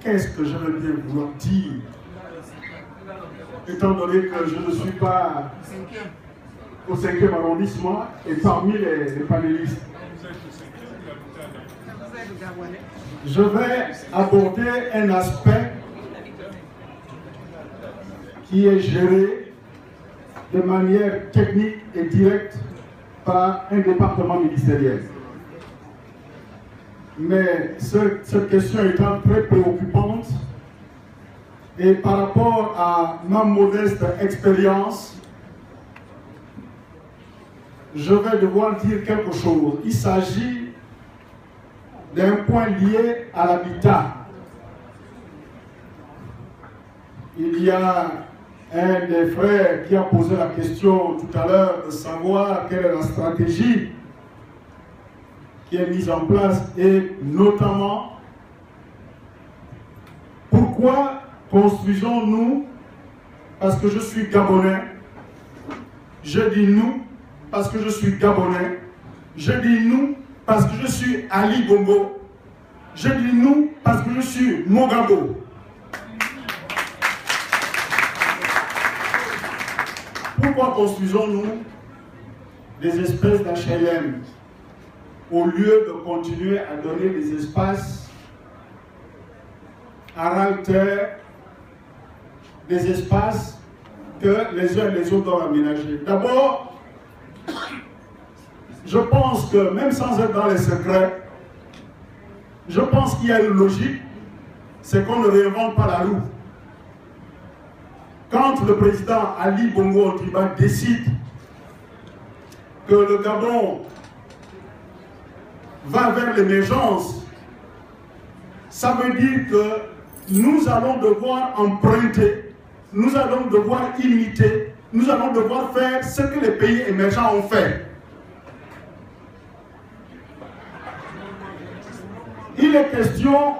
qu'est-ce que je veux bien vouloir dire, étant donné que je ne suis pas au 5e arrondissement et parmi les panélistes. Je vais aborder un aspect qui est géré de manière technique et directe par un département ministériel. Mais cette question étant très préoccupante, et par rapport à ma modeste expérience, je vais devoir dire quelque chose. Il s'agit d'un point lié à l'habitat. Il y a un des frères qui a posé la question tout à l'heure de savoir quelle est la stratégie qui est mise en place et notamment pourquoi construisons-nous, parce que je suis Gabonais, je dis nous parce que je suis Gabonais, je dis nous parce que je suis Ali Bongo, je dis nous parce que je suis Mogabo. Pourquoi construisons-nous des espèces d'HLM au lieu de continuer à donner des espaces à ras-terre, des espaces que les uns et les autres doivent aménager? D'abord, je pense que même sans être dans les secrets, je pense qu'il y a une logique, c'est qu'on ne réinvente pas la roue. Quand le président Ali Bongo Ondimba décide que le Gabon va vers l'émergence, ça veut dire que nous allons devoir emprunter, nous allons devoir imiter, nous allons devoir faire ce que les pays émergents ont fait. Il est question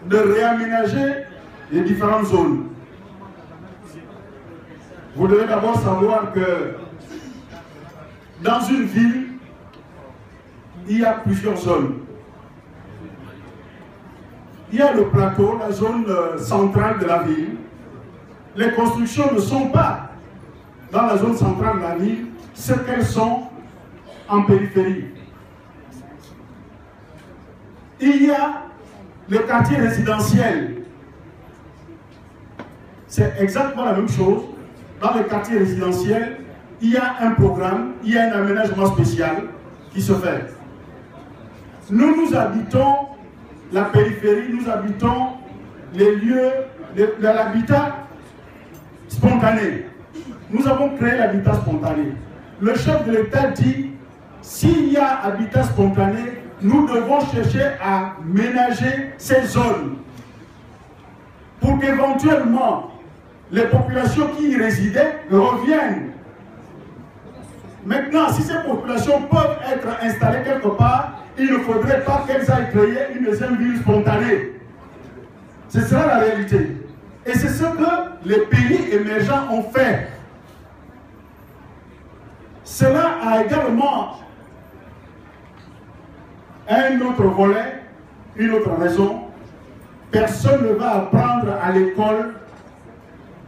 de réaménager les différentes zones. Vous devez d'abord savoir que dans une ville, il y a plusieurs zones. Il y a le plateau, la zone centrale de la ville. Les constructions ne sont pas dans la zone centrale de la ville, ce qu'elles sont en périphérie. Il y a le quartier résidentiel. C'est exactement la même chose. Dans le quartier résidentiel, il y a un programme, il y a un aménagement spécial qui se fait. Nous habitons la périphérie, nous habitons les lieux de l'habitat spontané. Nous avons créé l'habitat spontané. Le chef de l'État dit, s'il y a habitat spontané, nous devons chercher à ménager ces zones pour qu'éventuellement les populations qui y résidaient reviennent. Maintenant, si ces populations peuvent être installées quelque part, il ne faudrait pas qu'elles aillent créer une deuxième ville spontanée. Ce sera la réalité. Et c'est ce que les pays émergents ont fait. Cela a également un autre volet, une autre raison. Personne ne va apprendre à l'école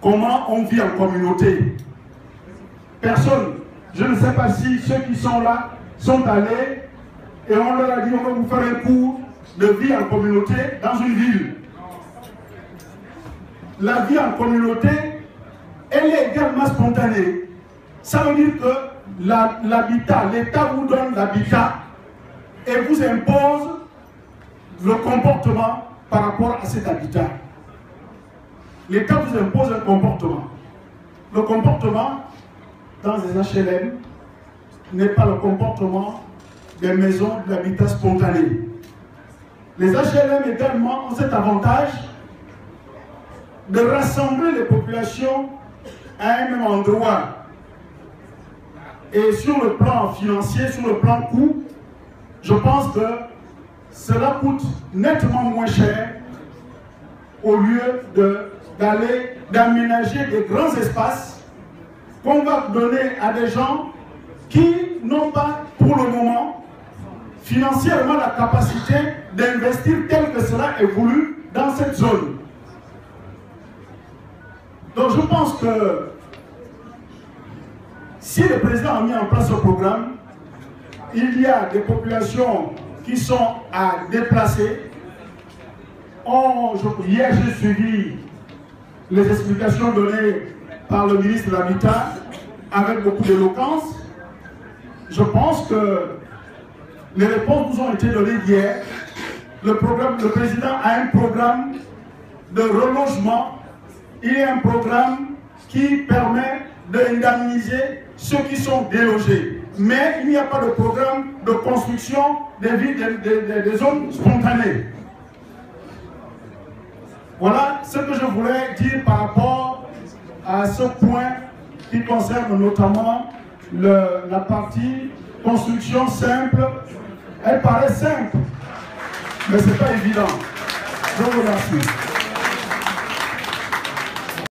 comment on vit en communauté. Personne. Je ne sais pas si ceux qui sont là sont allés et on leur a dit on va vous faire un cours de vie en communauté dans une ville. La vie en communauté, elle est également spontanée. Ça veut dire que l'habitat, l'État vous donne l'habitat et vous impose le comportement par rapport à cet habitat. L'État vous impose un comportement. Le comportement dans les HLM n'est pas le comportement des maisons d'habitat spontané. Les HLM également ont cet avantage de rassembler les populations à un même endroit. Et sur le plan financier, sur le plan coût, je pense que cela coûte nettement moins cher au lieu d'aménager des grands espaces qu'on va donner à des gens qui n'ont pas pour le moment financièrement la capacité d'investir tel que cela est voulu dans cette zone. Donc je pense que si le président a mis en place ce programme, il y a des populations qui sont à déplacer. Hier, j'ai suivi les explications données par le ministre de l'Habitat avec beaucoup d'éloquence. Je pense que les réponses nous ont été données hier. Le président a un programme de relogement. Il y a un programme qui permet d'indemniser ceux qui sont délogés. Mais il n'y a pas de programme de construction des zones spontanées. Voilà ce que je voulais dire par rapport à ce point qui concerne notamment la partie construction simple. Elle paraît simple, mais ce n'est pas évident. Je vous remercie.